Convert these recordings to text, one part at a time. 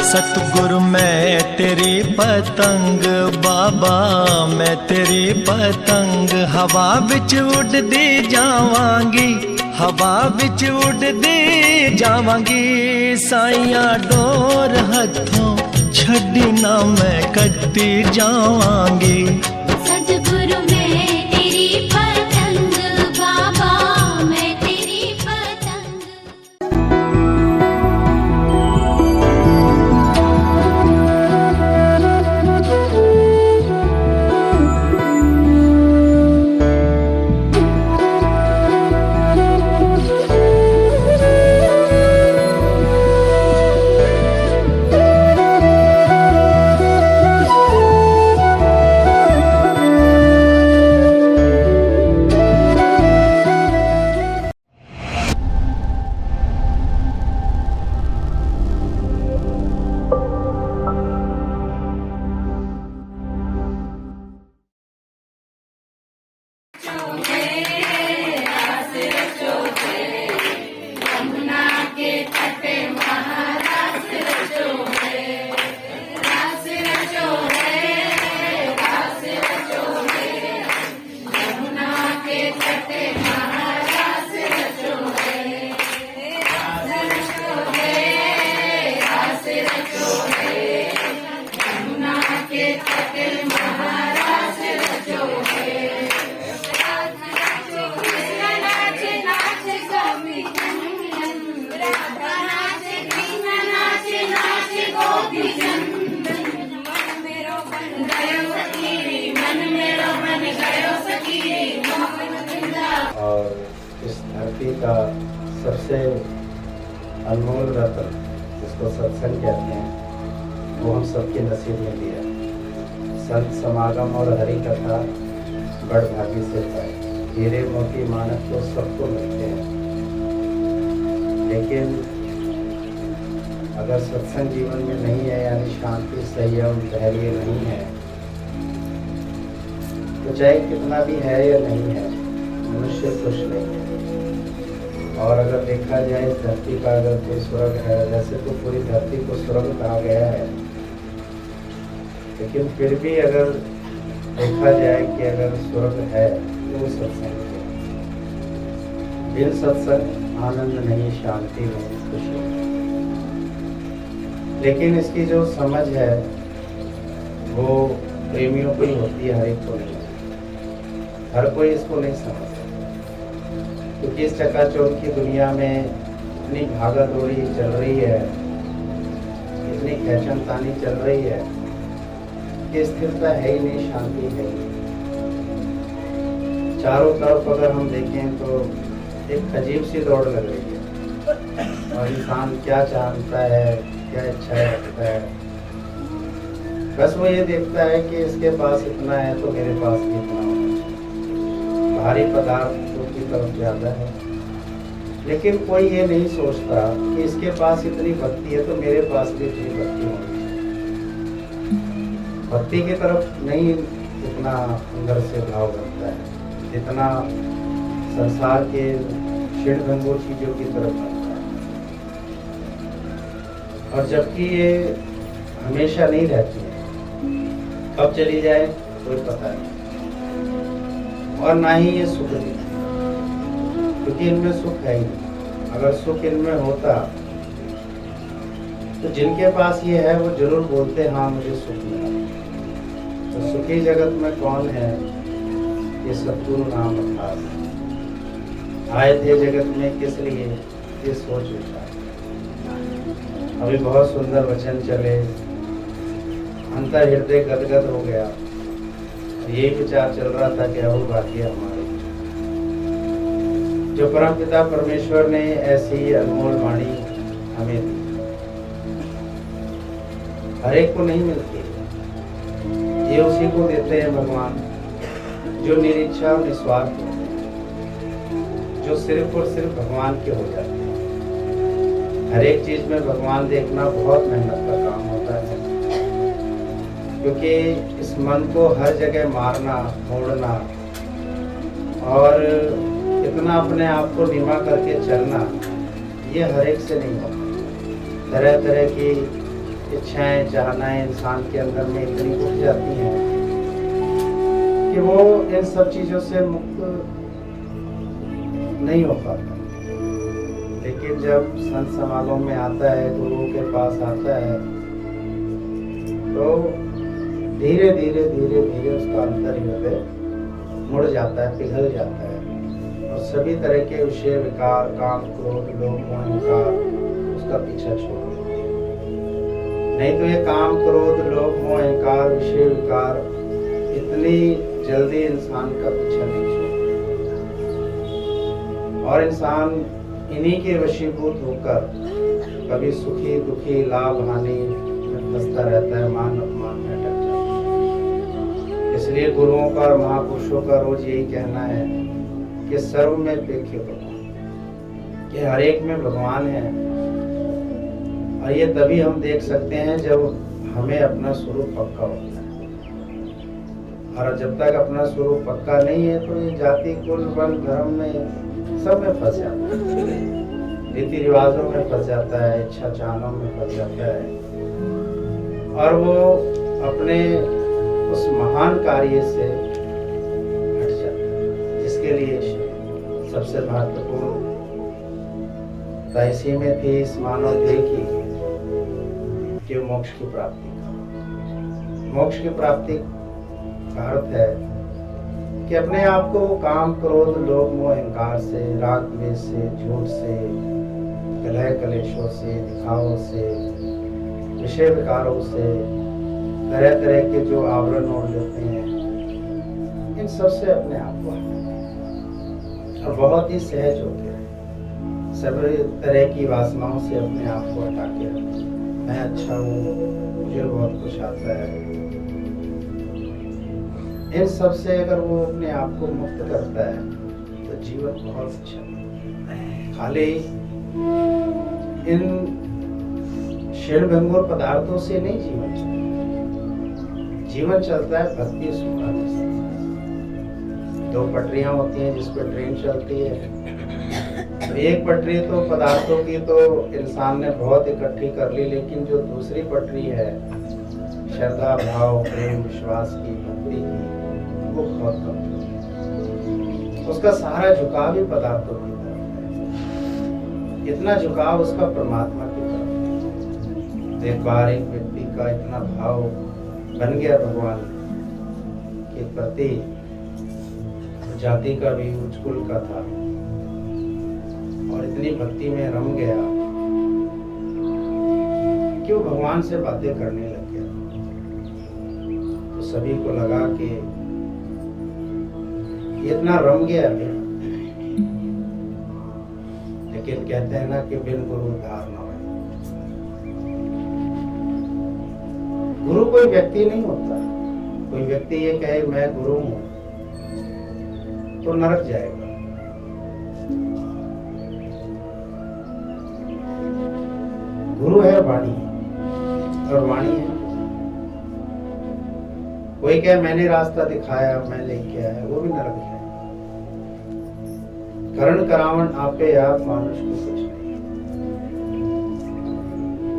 सतगुरु मैं तेरी पतंग बाबा, मैं तेरी पतंग हवा विच उड़दी जावांगी, हवा विच उड़दी जावांगी। साइयां डोर हथों छड्डी ना मैं कट्टी जावांगी। सतगुरु मैं तेरी पतंग बाबा, मैं तेरी पतंग। और इस धरती का सबसे अनमोल रत्न जिसको सत्संग कहते हैं वो हम सबके नसीब में दिया। संत समागम और हरि कथा बड़भागी से पाए। हीरे मोती मानक तो सबको मिलते हैं, लेकिन अगर सत्संग जीवन में नहीं है, यानी शांति संयम धैर्य नहीं है, तो चाहे कितना भी है या नहीं है मनुष्य खुश नहीं है। और अगर देखा जाए इस धरती का अगर कोई स्वर्ग है, वैसे तो पूरी धरती को स्वर्ग कहा गया है, लेकिन फिर भी अगर देखा जाए कि अगर स्वर्ग है तो वो सत्संग है। बिन सत्संग आनंद नहीं, शांति नहीं, खुशी नहीं। लेकिन इसकी जो समझ है वो प्रेमियों को ही होती है, हर एक को नहीं। हर कोई इसको नहीं समझता, क्योंकि इस चकाचौंध की दुनिया में इतनी भागा दौड़ी चल रही है, इतनी खैचनतानी चल रही है कि स्थिरता है ही नहीं, शांति है ही नहीं। चारों तरफ अगर हम देखें तो एक अजीब सी दौड़ लग रही है, और इंसान क्या चाहता है, क्या इच्छाएं रखता है, बस वो ये देखता है कि इसके पास इतना है तो मेरे पास भी इतना होना चाहिए। भारी पदार्थों की तरफ ज़्यादा है, लेकिन कोई ये नहीं सोचता कि इसके पास इतनी भक्ति है तो मेरे पास भी इतनी भक्ति होनी चाहिए। भक्ति की तरफ नहीं इतना अंदर से भाव बनता है जितना संसार के क्षीणभंगुर चीज़ों की तरफ बनता है। और जबकि ये हमेशा नहीं रहती है, कब चली जाए कोई पता नहीं, और ना ही ये सुख देती, क्योंकि इनमें सुख है ही नहीं। अगर सुख इनमें होता तो जिनके पास ये है वो जरूर बोलते हाँ मुझे सुख मिला। तो सुखी जगत में कौन है? ये सतगुरु नाम अर्थात। आए थे जगत में किस लिए, ये सोच उठा। अभी बहुत सुंदर वचन चले, अंतर हृदय गदगद हो गया। यही विचार चल रहा था कि अहो भाग्य हमारे, जो परमपिता परमेश्वर ने ऐसी अनमोल वाणी हमें दी। हर एक को नहीं मिलती, ये उसी को देते हैं भगवान जो निरीच्छा और निस्वार्थ होते हैं, जो सिर्फ और सिर्फ भगवान के हो जाते हैं। हर एक चीज में भगवान देखना बहुत मेहनत का काम होता है, क्योंकि इस मन को हर जगह मारना, मोड़ना और इतना अपने आप को नीवा करके चलना, ये हर एक से नहीं होता। तरह तरह की इच्छाएं चाहनाएं इंसान के अंदर में इतनी उठ जाती हैं कि वो इन सब चीज़ों से मुक्त नहीं हो पाता। लेकिन जब संत समागम में आता है, गुरुओं के पास आता है, तो धीरे धीरे धीरे धीरे उसका अंतर हृदय मुड़ जाता है, पिघल जाता है और सभी तरह के विषय विकार, काम, क्रोध, लोभ, मोह, अहंकार उसका पीछा छोड़ देता है। नहीं तो ये काम, क्रोध, लोभ, मोह, अहंकार, विषय विकार इतनी जल्दी इंसान का पीछा नहीं छोड़ता और इंसान इन्हीं के वशीभूत होकर कभी सुखी दुखी, लाभ हानि में फंसता रहता है, मान अपमान में अटक जाता है। इसलिए गुरुओं का और महापुरुषों का रोज यही कहना है कि सर्व में देखे भगवान, कि हर एक में भगवान है। और ये तभी हम देख सकते हैं जब हमें अपना स्वरूप पक्का होता है। और जब तक अपना स्वरूप पक्का नहीं है तो ये जाति, कुल, वर्ण, धर्म में सब में फंस जाता है, रीति रिवाजों में फंस जाता है, इच्छा चाहनों में फंस जाता है और वो अपने उस महान कार्य से हट जाता है जिसके लिए सबसे महत्वपूर्ण इसी में थी इस मानव देह की कि मोक्ष की प्राप्ति। मोक्ष की प्राप्ति का अर्थ है कि अपने आप को काम, क्रोध, लोभ, मोह, अहंकार से, राग, द्वेष से, झूठ से, कलह कलेशों से, दिखावों से, विषय विकारों से, तरह तरह के जो आवरण ओढ़ लेते हैं, इन सब से अपने आप को हटाना और बहुत ही सहज होते हैं। सभी तरह की वासनाओं से अपने आप को हटा के रखना। मैं अच्छा हूँ, मुझे बहुत कुछ आता है, इन सब से अगर वो अपने आप को मुक्त करता है तो जीवन बहुत अच्छा है। खाली इन क्षण भंगुर पदार्थों से नहीं जीवन चलता। जीवन चलता है भक्ति सुखादि से। दो पटरियां होती हैं जिस पर ट्रेन चलती है। एक पटरी तो पदार्थों की तो इंसान ने बहुत इकट्ठी कर ली, लेकिन जो दूसरी पटरी है श्रद्धा, भाव, प्रेम, विश्वास की, भक्ति की, वो बहुत कम है। उसका सारा झुकाव ही पदार्थों की तरफ है, इतना झुकाव उसका परमात्मा की तरफ है। एक बार एक व्यक्ति का इतना भाव बन गया भगवान के प्रति, जाति का भी, उच्च कुल का था और इतनी भक्ति में रम गया कि वो भगवान से बातें करने लग गया। तो सभी को लगा कि इतना रम गया है, लेकिन कहते हैं ना कि बिन गुरु उद्धार न होए। गुरु कोई व्यक्ति नहीं होता। कोई व्यक्ति ये कहे मैं गुरु हूं तो नरक जाएगा। गुरु है वाणी, और वाणी है। कोई कहे मैंने रास्ता दिखाया, मैं लेके आया, वो भी नरक है। करण करावन आपे आप, मानुष को कुछ नहीं,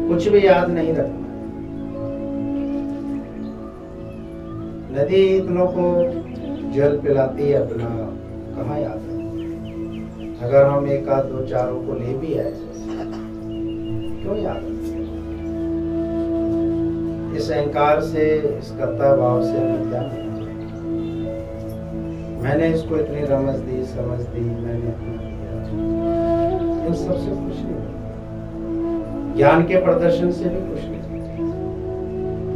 कुछ भी याद नहीं रखना। नदी इतनों को जल पिलाती है अपना, कहाँ याद है? अगर हम एक आध दो चारों को ले भी आए क्यों याद है? इस अहंकार से, इस कर्ता भाव से हमें क्या मिला? मैंने इसको इतनी रमज दी, समझ दी, मैंने इतना किया, इन सबसे कुछ नहीं। ज्ञान के प्रदर्शन से भी कुछ नहीं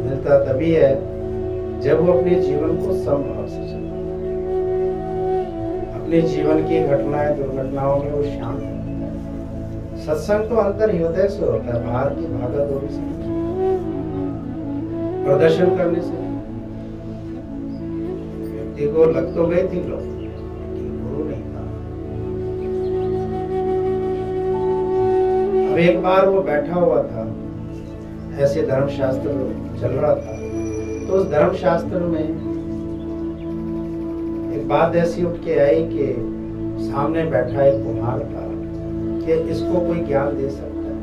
मिलता। तभी है जब वो अपने जीवन को समभाव से चले, अपने जीवन की घटनाएं, दुर्घटनाओं में वो शांत है। सत्संग तो अंतर हृदय से होता है, बाहर की भागा दौड़ी से, प्रदर्शन करने से। व्यक्ति को लग तो गई थी लोग, लेकिन गुरु नहीं था। अब एक बार वो बैठा हुआ था, ऐसे धर्मशास्त्र चल रहा था, तो उस धर्मशास्त्र में एक बात ऐसी उठ के आई कि सामने बैठा एक कुम्हार था कि इसको कोई ज्ञान दे सकता है।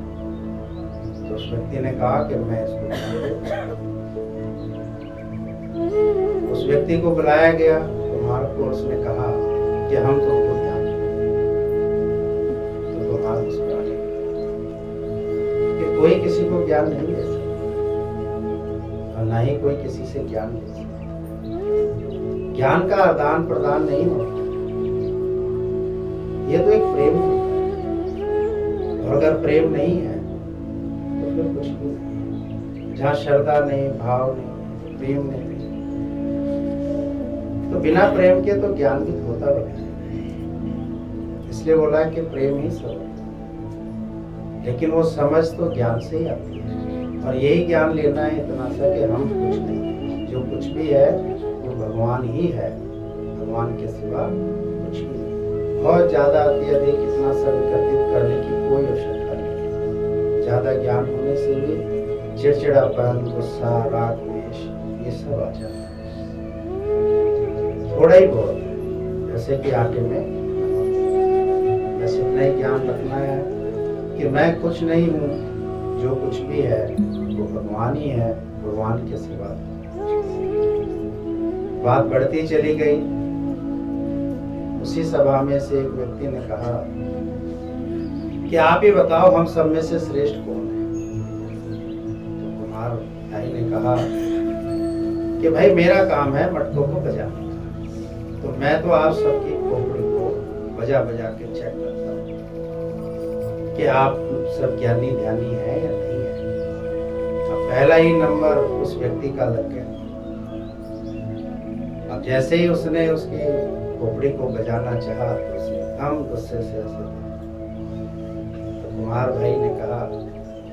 तो उस व्यक्ति ने कहा कि मैं इसको ज्ञान दूं। उस व्यक्ति को बुलाया गया कुम्हार को, उसने कहा कि हम तुमको ज्ञान देंगे। तो कुम्हार मुस्कुरा गया कि कोई किसी को ज्ञान नहीं दे सकता और ना ही कोई किसी से ज्ञान ले सकता। ज्ञान का आदान प्रदान नहीं होता, ये तो एक प्रेम है। और अगर प्रेम नहीं है तो फिर कुछ भी नहीं। जहाँ श्रद्धा नहीं, भाव नहीं, प्रेम नहीं, तो बिना प्रेम के तो ज्ञान भी होता बना। इसलिए बोला कि प्रेम ही सब है। लेकिन वो समझ तो ज्ञान से ही आती है, और यही ज्ञान लेना है इतना सा कि हम कुछ नहीं, जो कुछ भी है वो भगवान ही है, भगवान के सिवा कुछ भी नहीं। बहुत ज्यादा अत्यधिक इतना सब एकत्रित करने की कोई आवश्यकता नहीं। ज्यादा ज्ञान होने से भी चिड़चिड़ापन, गुस्सा, राग, द्वेष ये सब आ जाता है। थोड़ा ही बहुत, जैसे कि आटे में बस इतना ही ज्ञान रखना है कि मैं कुछ नहीं हूँ, जो कुछ भी है वो भगवान ही है, भगवान के सिवा। बात बढ़ती चली गई। उसी सभा में से एक व्यक्ति ने कहा कि आप ही बताओ हम सब में से श्रेष्ठ कौन है। तो कुम्हार भाई ने कहा कि भाई मेरा काम है मटकों को बजाना, तो मैं तो आप सबकी खोपड़ी को बजा बजा के चेक करता हूँ कि आप सब ज्ञानी ध्यानी है या नहीं है। अब पहला ही नंबर उस व्यक्ति का लग गया। अब जैसे ही उसने उसकी खोपड़ी को बजाना चाहा तो उसे हम गुस्से से ऐसे, तो कुम्हार भाई ने कहा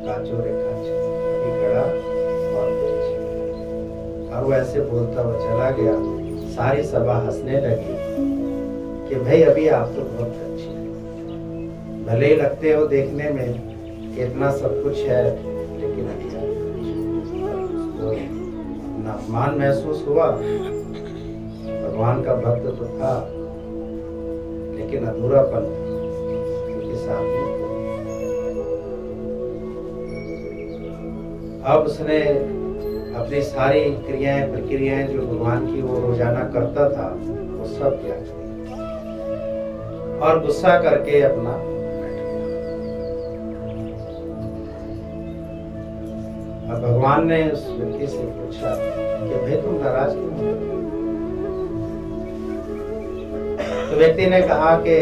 काचो रे काचो, अभी खड़ा और बेच। और वो ऐसे बोलता हुआ चला गया। सारी सभा हंसने लगी कि भाई अभी आप तो बहुत अच्छे हैं, भले ही लगते हो देखने में इतना सब कुछ है, लेकिन अभी आप अपना अपमान महसूस हुआ। भगवान का भक्त तो था, लेकिन अधूरापन उसके साथ में। अब उसने अपनी सारी क्रियाएं प्रक्रियाएं जो भगवान की वो रोजाना करता था वो सब त्याग दिया और गुस्सा करके अपना बैठ गया। अब भगवान ने उस व्यक्ति से पूछा कि भाई तुम नाराज क्यों हो? तो व्यक्ति ने कहा कि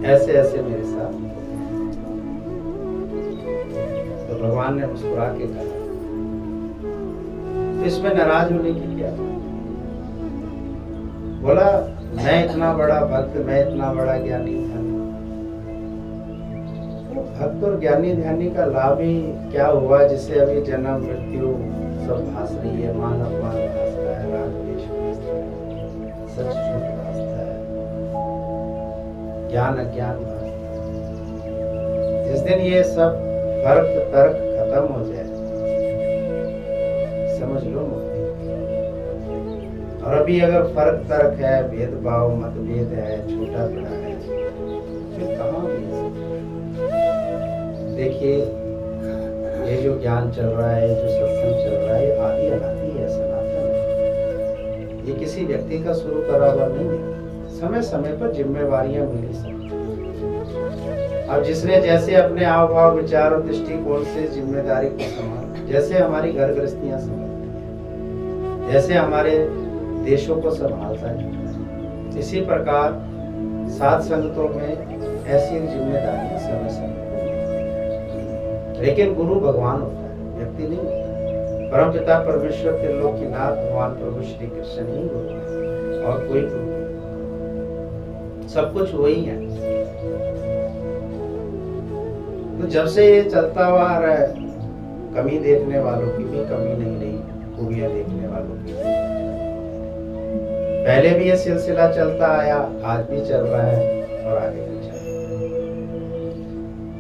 ऐसे ऐसे मेरे साथ। तो भगवान ने मुस्कुरा के कहा तो इसमें नाराज होने की क्या? बोला मैं इतना बड़ा भक्त, मैं इतना बड़ा ज्ञानी ध्यानी। तो भक्त और ज्ञानी ध्यानी का लाभ ही क्या हुआ, जिससे अभी जन्म मृत्यु सब भास रही है, मान अपमान भास रहा है, राग द्वेष भास रहा है, सच झूठ भासता है, ज्ञान अज्ञान भासता है। जिस दिन ये सब फर्क तर्क खत्म हो जाए, समझ लो मुक्ति। और अभी अगर फर्क तर्क है, भेदभाव मतभेद है, छोटा बड़ा है, फिर कहाँ भी है? देखिए ये जो ज्ञान चल रहा है, जो सत्संग चल रहा है, आदि अनादि है, सनातन है। ये किसी व्यक्ति का शुरू करा हुआ नहीं है। समय समय पर जिम्मेवारियां मिली सब। अब जिसने जैसे अपने आव भाव विचार और दृष्टिकोण से जिम्मेदारी को संभाला, जैसे हमारी घर गृहस्थियां संभालती हैं, जैसे हमारे देशों को संभालता है, इसी प्रकार साध संगतों में ऐसी जिम्मेदारियां समय समय। लेकिन गुरु भगवान होता है, व्यक्ति नहीं होता। परम पिता परमेश्वर के लोक की नाथ भगवान प्रभु श्री कृष्ण ही गुरु है, और कोई गुरु नहीं। सब कुछ वही है। तो जब से ये चलता हुआ आ रहा है, कमी देखने वालों की भी कमी नहीं रही, खूबियां देखने वालों की। पहले भी ये सिलसिला चलता आया, आज भी चल रहा है और आगे भी चलेगा।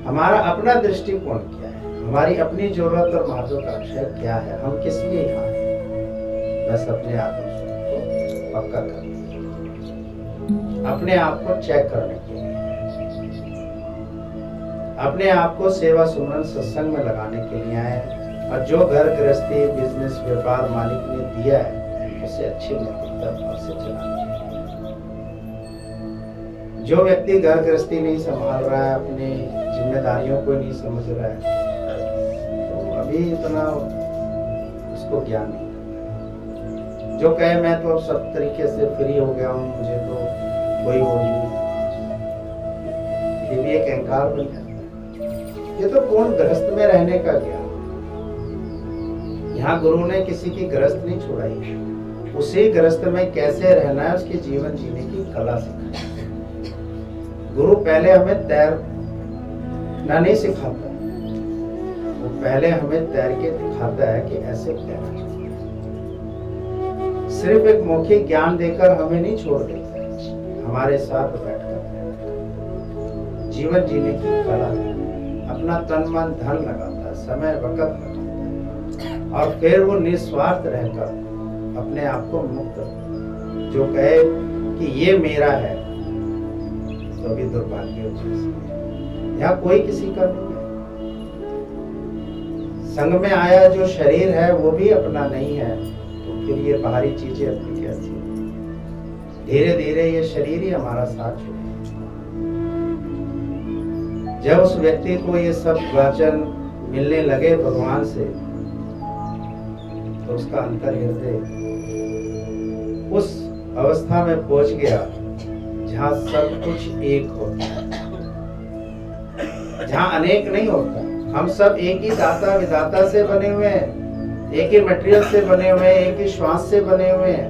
हमारा अपना दृष्टिकोण क्या है, हमारी अपनी जरूरत और महत्वाकांक्षा क्या है, हम किस लिए यहाँ हैं, बस अपने आत्म को पक्का करने, अपने आप को चेक करने के लिए। अपने आप को सेवा सुमरन सत्संग में लगाने के लिए आए हैं। और जो घर गृहस्थी बिजनेस व्यापार मालिक ने दिया है उसे अच्छी नैतिकता भाव से चलाना चाहिए। जो व्यक्ति घर गृहस्थी नहीं संभाल रहा है, अपनी जिम्मेदारियों को नहीं समझ रहा है, तो अभी इतना उसको ज्ञान नहीं। जो कहे मैं तो अब सब तरीके से फ्री हो गया हूँ, मुझे तो कोई वो नहीं, ये भी एक अहंकार बन जाता है। ये तो पूर्ण गृहस्थ में रहने का ज्ञान। यहाँ गुरु ने किसी की गृहस्थ नहीं छुड़ाई, उसी गृहस्थ में कैसे रहना है उसके जीवन जीने की कला सिखाई। गुरु पहले हमें तैरना नहीं सिखाता, वो पहले हमें तैर के दिखाता है कि ऐसे तैरना चाहिए। सिर्फ एक मौखिक ज्ञान देकर हमें नहीं छोड़ देता, हमारे साथ बैठकर जीवन जीने की कला, अपना तन मन धन लगाता है, समय वक्त लगाता है, और फिर वो निस्वार्थ रहकर अपने आप को मुक्त, जो कहे कि ये मेरा है, तो अभी दुर्भाग्य हो चीज। यहाँ कोई किसी का नहीं है। संग में आया जो शरीर है वो भी अपना नहीं है, तो फिर ये बाहरी चीजें अपनी कैसी? धीरे धीरे ये शरीर ही हमारा साथ छोड़े। जब उस व्यक्ति को ये सब वचन मिलने लगे भगवान से, तो उसका अंतर हृदय उस अवस्था में पहुंच गया जहां सब कुछ एक होता है, जहां अनेक नहीं होता। हम सब एक ही दाता विधाता से बने हुए हैं, एक ही मटेरियल से बने हुए हैं, एक ही श्वास से बने हुए हैं।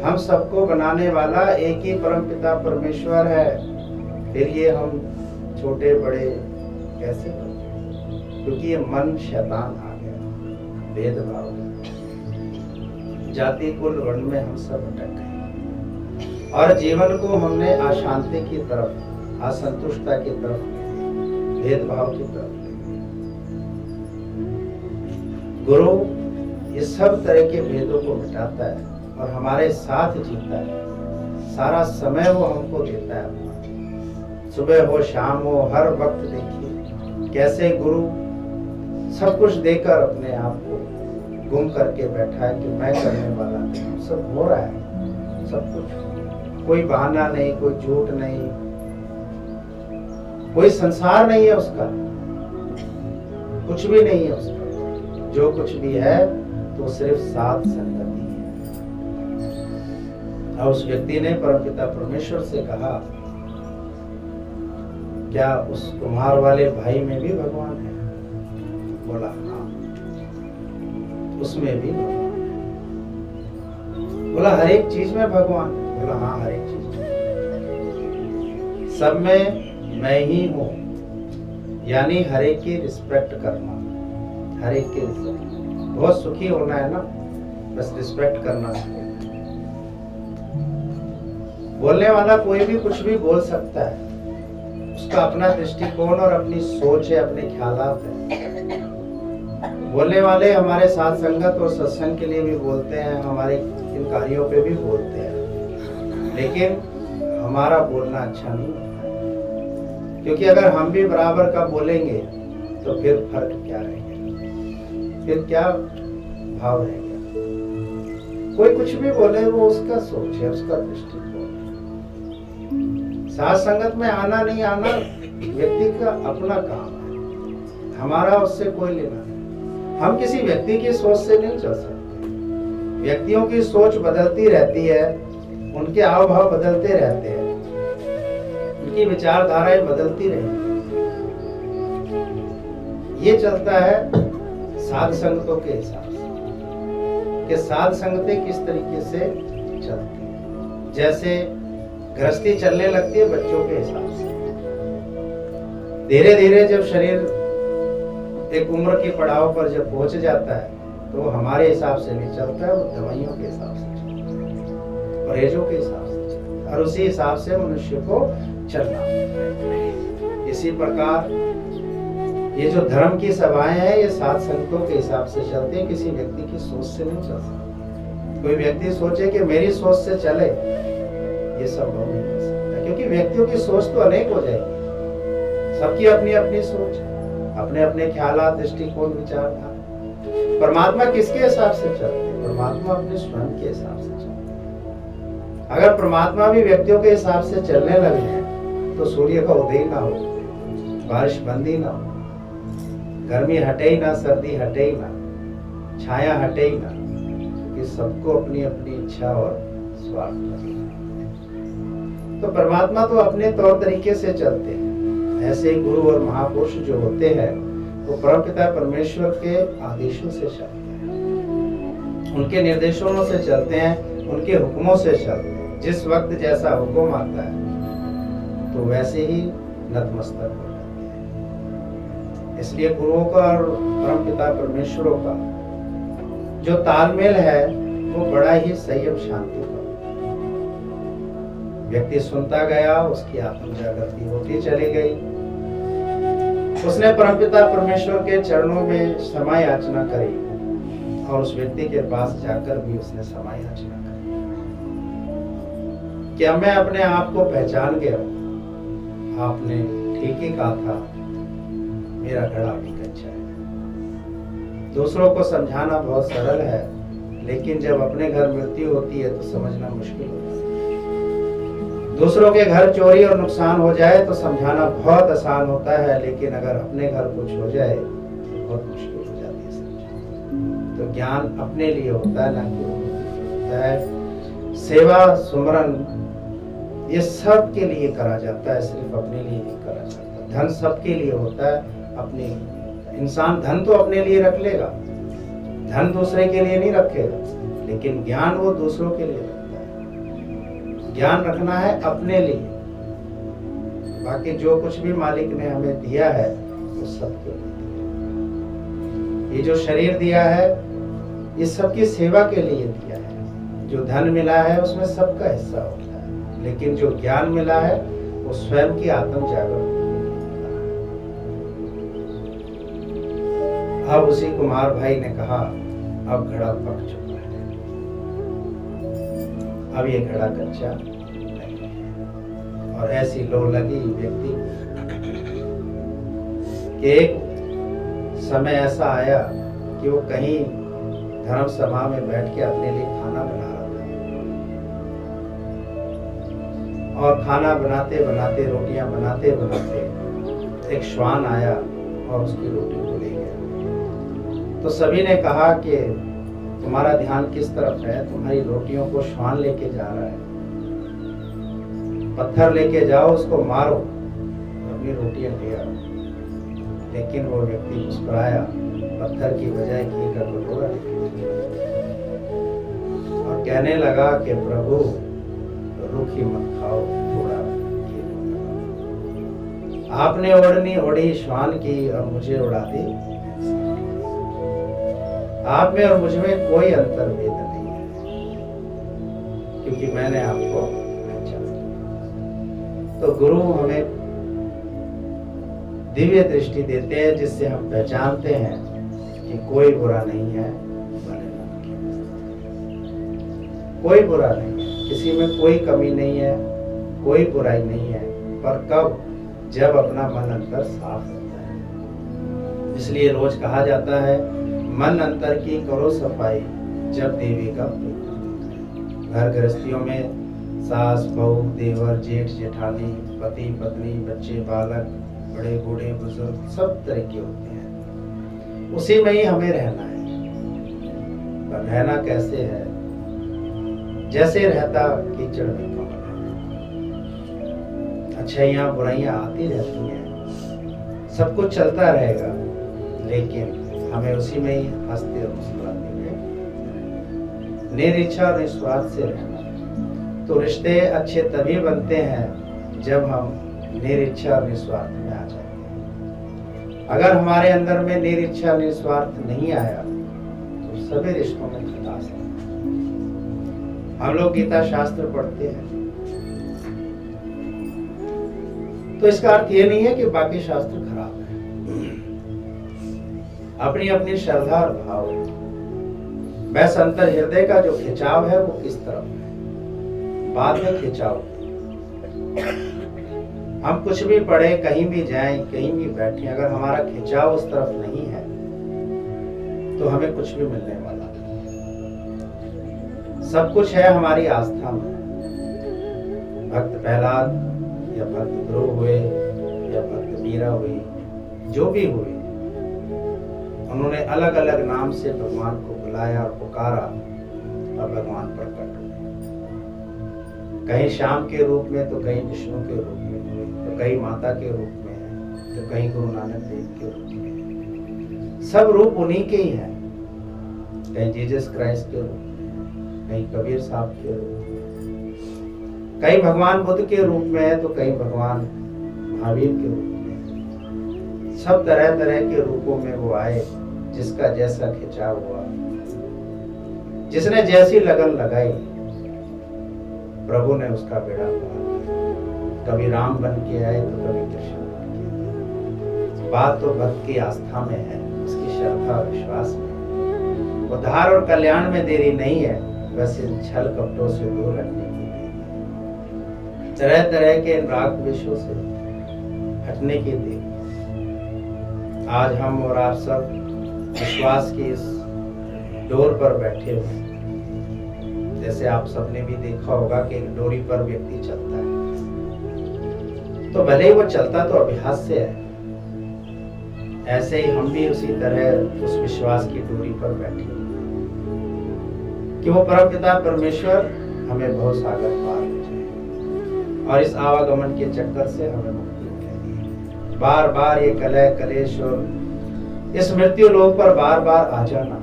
हम सबको बनाने वाला एक ही परमपिता परमेश्वर है। फिर ये हम छोटे बड़े कैसे बने? क्योंकि ये मन शैतान आ गया, भेदभाव, जाति कुल वर्ण में हम सब अटक गए, और जीवन को हमने अशांति की तरफ, असंतुष्टता की तरफ, भेदभाव की तरफ। गुरु ये सब तरह के भेदों को मिटाता है और हमारे साथ जीता है। सारा समय वो हमको देता है, सुबह हो शाम हो, हर वक्त देखिए कैसे गुरु सब कुछ देकर अपने आप को गुम करके बैठा है कि मैं करने वाला हूं। सब हो रहा है, सब कुछ, कोई बहाना नहीं, कोई झूठ नहीं, कोई संसार नहीं है उसका, कुछ भी नहीं है उसका। जो कुछ भी है तो सिर्फ साथ संगति है। और उस व्यक्ति ने परमपिता परमेश्वर से कहा, क्या उस कुम्हार वाले भाई में भी भगवान है? बोला हाँ, उसमें भी भगवान है। बोला हर एक चीज में भगवान है? बोला हाँ, हर एक चीज में, सब में मैं ही हूं। यानी हर एक की रिस्पेक्ट करना, हर एक की रिस्पेक्ट, बहुत सुखी होना है ना, बस रिस्पेक्ट करना है। बोलने वाला कोई भी कुछ भी बोल सकता है, उसका अपना दृष्टिकोण और अपनी सोच है, अपने ख्यालात है। बोलने वाले हमारे साथ संगत और सत्संग के लिए भी बोलते हैं, हमारे इन कार्यों पे भी बोलते हैं, लेकिन हमारा बोलना अच्छा नहीं होता है। क्योंकि अगर हम भी बराबर का बोलेंगे तो फिर फर्क क्या रहेगा, फिर क्या भाव रहेगा? कोई कुछ भी बोले, वो उसका सोच है, उसका दृष्टिकोण। साथ संगत में आना नहीं आना व्यक्ति का अपना काम है, हमारा उससे कोई लेना नहीं। हम किसी व्यक्ति की सोच से नहीं चल सकते। व्यक्तियों की सोच बदलती रहती है, उनके हाव भाव बदलते रहते हैं, उनकी विचारधाराएं बदलती रहती। ये चलता है साध संगतों के हिसाब से, कि साध संगतें किस तरीके से चलती है। जैसे गृहस्थी चलने लगती है बच्चों के हिसाब से, धीरे धीरे जब शरीर एक उम्र के पड़ाव पर जब पहुंच जाता है तो वो हमारे हिसाब से नहीं चलता है, वो दवाइयों के हिसाब से चलता है, परहेजों के हिसाब से चलता है, और उसी हिसाब से मनुष्य को चलना है। इसी प्रकार ये जो धर्म की सभाएं हैं, ये साध संगतों के हिसाब से चलती हैं, किसी व्यक्ति की सोच से नहीं चल सकती। कोई व्यक्ति सोचे कि मेरी सोच से चले, ये संभव नहीं हो सकता, क्योंकि व्यक्तियों की सोच तो अनेक हो जाएगी। सबकी अपनी अपनी सोच है, अपने अपने ख्यालात, दृष्टिकोण, विचारधारा। परमात्मा किसके हिसाब से चलते हैं? परमात्मा अपने स्वयं के हिसाब से चलते हैं। अगर परमात्मा भी व्यक्तियों के हिसाब से चलने लगे हैं तो सूर्य का उदय ना हो, बारिश बंद ही ना हो, गर्मी हटे ही ना, सर्दी हटे ही ना, छाया हटे ही ना, क्योंकि सबको अपनी अपनी इच्छा और स्वार्थ है। तो परमात्मा तो अपने तौर तरीके से चलते हैं। ऐसे ही गुरु और महापुरुष जो होते हैं वो परमपिता परमेश्वर के आदेशों से चलते हैं, उनके निर्देशों से चलते हैं, उनके हुक्मों से चलते हैं। जिस वक्त जैसा हुक्म आता है तो वैसे ही नतमस्तक हो जाते हैं। इसलिए गुरुओं का और परमपिता परमेश्वरों का जो तालमेल है वो बड़ा ही संयम शांति का। व्यक्ति सुनता गया, उसकी आत्म जागृति होती चली गई, उसने परमपिता परमेश्वर के चरणों में क्षमा याचना करी और उस व्यक्ति के पास जाकर भी उसने क्षमा याचना करी। क्या मैं अपने आप को पहचान गया? आपने ठीक ही कहा था, मेरा घड़ा भी कच्चा है। दूसरों को समझाना बहुत सरल है, लेकिन जब अपने घर मृत्यु होती है तो समझना मुश्किल होता है। दूसरों के घर चोरी और नुकसान हो जाए तो समझाना बहुत आसान होता है, लेकिन अगर अपने घर कुछ हो जाए तो बहुत मुश्किल हो जाती है समझाना। तो ज्ञान अपने लिए होता है, ना कि होता है। सेवा, सुमरन, ये सब के लिए करा जाता है, सिर्फ अपने लिए नहीं करा जाता। धन सबके लिए होता है, अपने इंसान धन तो अपने लिए रख लेगा, धन दूसरे के लिए नहीं रखेगा, लेकिन ज्ञान वो दूसरों के लिए रखता है। ज्ञान रखना है अपने लिए, बाकी जो कुछ भी मालिक ने हमें दिया है वो सबके लिए दिया। ये जो शरीर दिया है ये सबकी सेवा के लिए दिया है। जो धन मिला है उसमें सबका हिस्सा होता है, लेकिन जो ज्ञान मिला है वो स्वयं की आत्म जागृति के लिए होता है। अब उसी कुमार भाई ने कहा, अब घड़ा पक चुका है, अब ये घड़ा कच्चा नहीं है। और ऐसी लो लगी व्यक्ति कि एक समय ऐसा आया कि वो कहीं धर्म सभा में बैठ के अपने लिए खाना बना रहा था, और खाना बनाते बनाते, रोटियां बनाते बनाते एक श्वान आया और उसकी रोटी को ले गया। तो सभी ने कहा कि तुम्हारा ध्यान किस तरफ है? तुम्हारी रोटियों को श्वान लेके जा रहा है, पत्थर लेके जाओ, उसको मारो, अपनी रोटियां ले आओ। लेकिन वो व्यक्ति मुस्कुराया, पत्थर की बजाय घी का कटोरा लेके और कहने लगा कि प्रभु रूखी मत खाओ, थोड़ा घी लगाओ। आपने ओढ़नी ओढ़ी श्वान की और मुझे उड़ा दी। आप में और मुझ में कोई अंतर्भेद नहीं है, क्योंकि मैंने आपको पहचाना। तो गुरु हमें दिव्य दृष्टि देते हैं, जिससे हम पहचानते हैं कि कोई बुरा नहीं है, कोई बुरा नहीं है, किसी में कोई कमी नहीं है, कोई बुराई नहीं है। पर कब? जब अपना मन अंतर साफ होता है। इसलिए रोज कहा जाता है, मन अंतर की करो सफाई, जब देवी का घर गृहस्थियों में सास, बहू, देवर, जेठ, जेठानी, पति, पत्नी, बच्चे, बालक, बड़े, बूढ़े, बुजुर्ग, सब तरह के होते हैं। उसी में ही हमें रहना है। पर रहना कैसे है? जैसे रहता कीचड़ में कमल। अच्छाइयाँ बुराइयाँ आती रहती हैं, सब कुछ चलता रहेगा, लेकिन हमें उसी में ही हंसते और मुस्कुराते हुए निरिच्छा और निस्वार्थ से रहना। तो रिश्ते अच्छे तभी बनते हैं जब हम निरिच्छा और निस्वार्थ में आ जाते हैं। अगर हमारे अंदर में निरिच्छा निस्वार्थ नहीं आया तो सभी रिश्तों में खटास है। हम लोग गीता शास्त्र पढ़ते हैं तो इसका अर्थ ये नहीं है कि बाकी शास्त्र खराब है। अपनी अपनी श्रद्धा और भाव है। बस अंतर हृदय का जो खिंचाव है वो किस तरफ है, बाद में खिंचाव। हम कुछ भी पढ़े, कहीं भी जाएं, कहीं भी बैठे, अगर हमारा खिंचाव उस तरफ नहीं है तो हमें कुछ भी मिलने वाला नहीं। सब कुछ है हमारी आस्था में। भक्त प्रहलाद या भक्त ध्रुव हुए या भक्त मीरा हुई, जो भी हुए, उन्होंने अलग अलग नाम से भगवान को बुलाया और पुकारा और भगवान प्रकट हुए। कहीं श्याम के रूप में तो कहीं विष्णु के रूप में हुए, तो कहीं माता के रूप में, तो कहीं गुरु नानक देव के रूप में। सब रूप उन्हीं के ही हैं। कहीं जीसस क्राइस्ट के रूप में, कहीं कबीर साहब के रूप में, कहीं भगवान बुद्ध के रूप में है, तो कहीं भगवान महावीर के रूप में। सब तरह तरह के रूपों में वो आए, जिसका जैसा खिंचाव हुआ, जिसने जैसी लगन लगाई, प्रभु ने उसका बेड़ा पार किया। कभी राम बन के आए तो कभी कृष्ण बन के आए। बात तो भक्त की आस्था में है, उसकी श्रद्धा और विश्वास में। उद्धार और कल्याण में देरी नहीं है, बस इन छल कपटों से दूर रखने की देरी है। तरह तरह के इन राग द्वेषों से हटने की देरी है। आज हम और आप सब विश्वास की इस डोर पर बैठे हुए हैं। जैसे आप सबने भी देखा होगा कि एक डोरी पर व्यक्ति चलता है, तो भले ही वो चलता तो अभ्यास से है, ऐसे ही हम भी उसी तरह उस विश्वास की डोरी पर बैठे हैं कि वो परमपिता परमेश्वर हमें भव सागर पार ले जाए और इस आवागमन के चक्कर से हमें मुक्ति मिले। बार बार ये कलह कलेश और इस मृत्यु लोक पर बार बार आ जाना,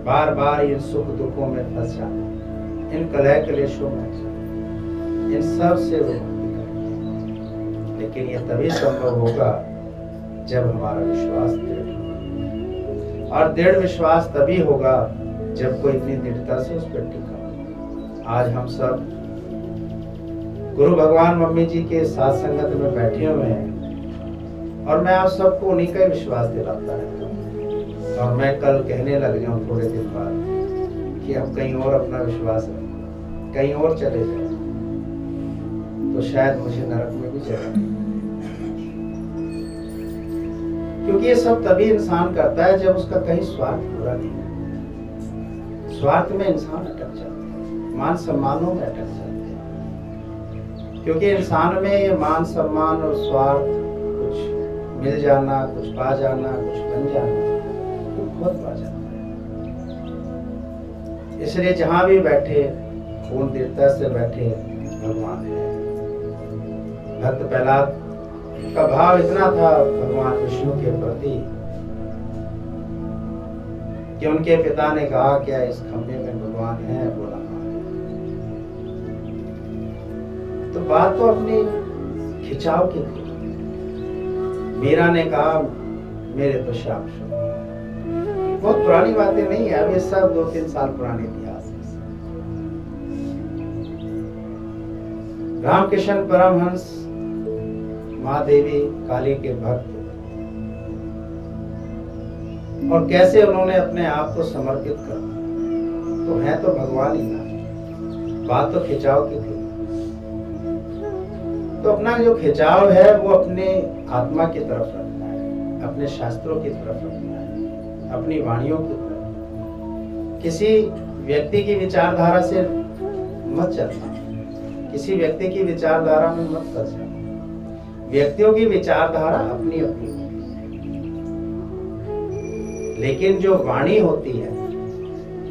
बार बार इन सुख दुखों में फंस जाना, इन कलह कलेशों में, इन सब से वो मुक्ति करेंगे। लेकिन ये तभी संभव होगा जब हमारा विश्वास दृढ़ होगा, और दृढ़ विश्वास तभी होगा जब कोई इतनी दृढ़ता से उस पर टिका। आज हम सब गुरु भगवान मम्मी जी के साथ संगत में बैठे हुए हैं, और मैं आप सबको उन्हीं का ही विश्वास दिलाता रहता हूँ। और मैं कल कहने लग जाऊं थोड़े दिन बाद कि हम कहीं और अपना विश्वास रखें, कहीं और चले जाए, तो शायद मुझे नरक में भी जगह नहीं। क्योंकि ये सब तभी इंसान करता है जब उसका कहीं स्वार्थ पूरा नहीं है। स्वार्थ में इंसान अटक जाता है, मान सम्मानों में अटक जाता है। क्योंकि इंसान में ये मान सम्मान और स्वार्थ, कुछ मिल जाना, कुछ पा जाना, कुछ बन जाना, बहुत पा जाता है। इसलिए जहां भी बैठे पूर्ण दृढ़ता से बैठे भगवान है। भक्त प्रहलाद का भाव इतना था भगवान विष्णु के प्रति कि उनके पिता ने कहा, क्या इस खंभे में भगवान है? बोला हाँ। तो बात तो अपनी खिंचाव की थी। मीरा ने कहा, मेरे तो श्याम सुंदर। बहुत पुरानी बातें नहीं है, अब ये सब 2-3 साल पुराने इतिहास है। रामकृष्ण परमहंस महादेवी काली के भक्त, और कैसे उन्होंने अपने आप को समर्पित कर, तो है तो भगवान ही ना। बात तो खिंचाव की थी। तो अपना जो खिंचाव है वो अपने आत्मा की तरफ रखना है, अपने शास्त्रों की तरफ रखना है, अपनी वाणियों की तरफ। किसी व्यक्ति की विचारधारा से मत चलना, किसी व्यक्ति की विचारधारा में मत फंस जाना। व्यक्तियों की विचारधारा अपनी अपनी होती है, लेकिन जो वाणी होती है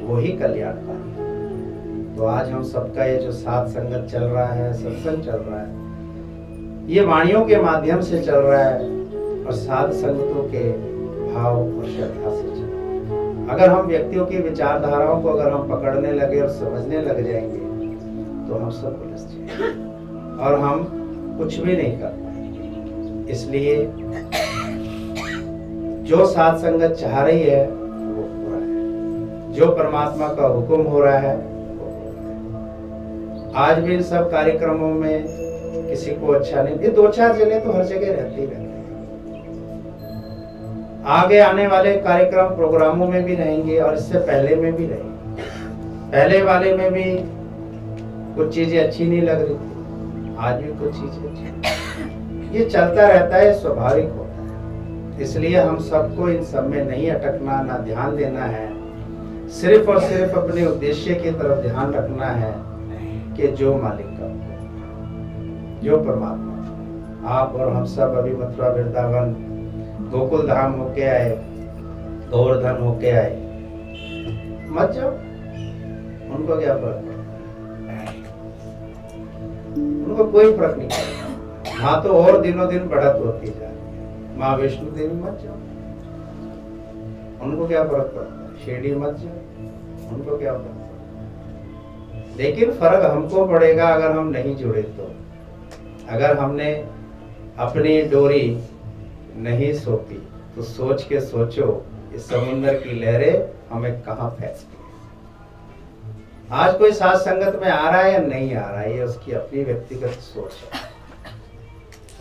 वही कल्याणकारी है। तो आज हम सबका ये जो साथ संगत चल रहा है, सत्संग चल रहा है, ये वाणियों के माध्यम से चल रहा है और साध संगतों के भाव और श्रद्धा से चल रहा है। अगर हम व्यक्तियों की विचारधाराओं को अगर हम पकड़ने लगे और समझने लग जाएंगे तो हम सब उलझ जाएंगे और हम कुछ भी नहीं कर पाएंगे। इसलिए जो साध संगत चाह रही है वो पूरा है, जो परमात्मा का हुक्म हो रहा है वो हो रहा है। आज भी इन सब कार्यक्रमों में किसी को अच्छा नहीं, ये 2-4 जने तो हर जगह रहते ही रहते हैं। आगे आने वाले कार्यक्रम प्रोग्रामों में भी रहेंगे और इससे पहले में भी रहेंगे। पहले वाले में भी कुछ चीजें अच्छी नहीं लग रही थी, आज भी कुछ चीजें ये चलता रहता है, स्वाभाविक होता है। इसलिए हम सबको इन सब में नहीं अटकना, ना ध्यान देना है। सिर्फ और सिर्फ अपने उद्देश्य की तरफ ध्यान रखना है कि जो मालिक का, जो परमात्मा, आप और हम सब अभी मथुरा वृंदावन गोकुल धाम होके आए, गोवर्धन होके आए, मत जाओ, उनको क्या फर्क पड़ता है? उनको कोई फर्क नहीं पड़ता। हाँ तो और दिनों दिन बढ़त होती जाए। माँ वैष्णो देवी मत जाओ, उनको क्या फर्क पड़ता है? शिरडी मत जाओ, उनको क्या फर्क पड़ता है? लेकिन फर्क हमको पड़ेगा अगर हम नहीं जुड़े तो। अगर हमने अपनी डोरी नहीं सौंपी तो सोच के सोचो इस समुद्र की लहरें हमें कहाँ फेंकती है। आज कोई साथ संगत में आ रहा है या नहीं आ रहा है, ये उसकी अपनी व्यक्तिगत सोच है,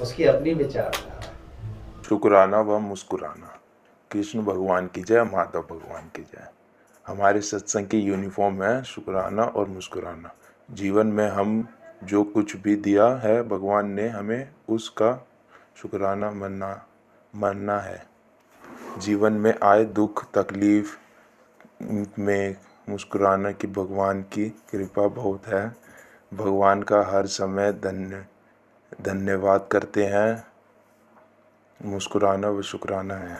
उसकी अपनी विचारधारा है। शुक्राना व मुस्कुराना। कृष्ण भगवान की जय, माधव भगवान की जय। हमारे सत्संग की यूनिफॉर्म है शुक्राना और मुस्कुराना। जीवन में हम जो कुछ भी दिया है भगवान ने हमें, उसका शुक्राना मानना है। जीवन में आए दुख तकलीफ में मुस्कुराना की भगवान की कृपा बहुत है। भगवान का हर समय धन्यवाद करते हैं। मुस्कुराना व शुक्राना है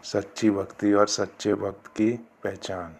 सच्ची भक्ति और सच्चे भक्त की पहचान।